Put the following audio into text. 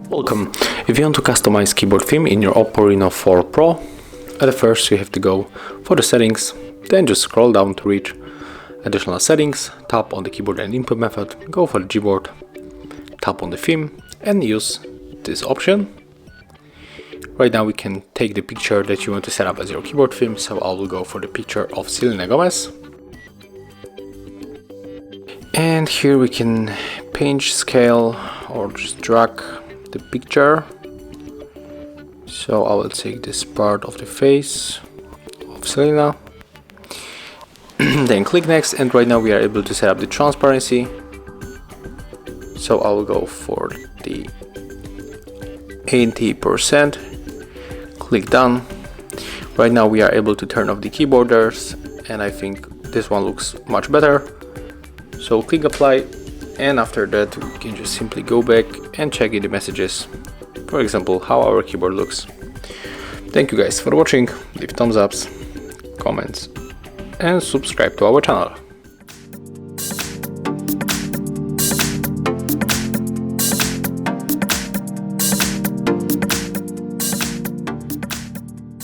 Welcome. If you want to customize keyboard theme in your OPPO Reno4 Pro, at first you have to go for the settings, then just scroll down to reach additional settings, tap on the keyboard and input method, go for the Gboard, tap on the theme and use this option. Right now we can take the picture that you want to set up as your keyboard theme, so I will go for the picture of Selena Gomez. And here we can pinch, scale or just drag the picture. So I will take this part of the face of Selena, then click next, and right now we are able to set up the transparency. So I will go for the 80%, click done. Right now we are able to turn off the key borders, and I think this one looks much better. So click apply, and after that we can just simply go back and check in the messages, for example how our keyboard looks. Thank you guys for watching, leave thumbs ups, comments and subscribe to our channel.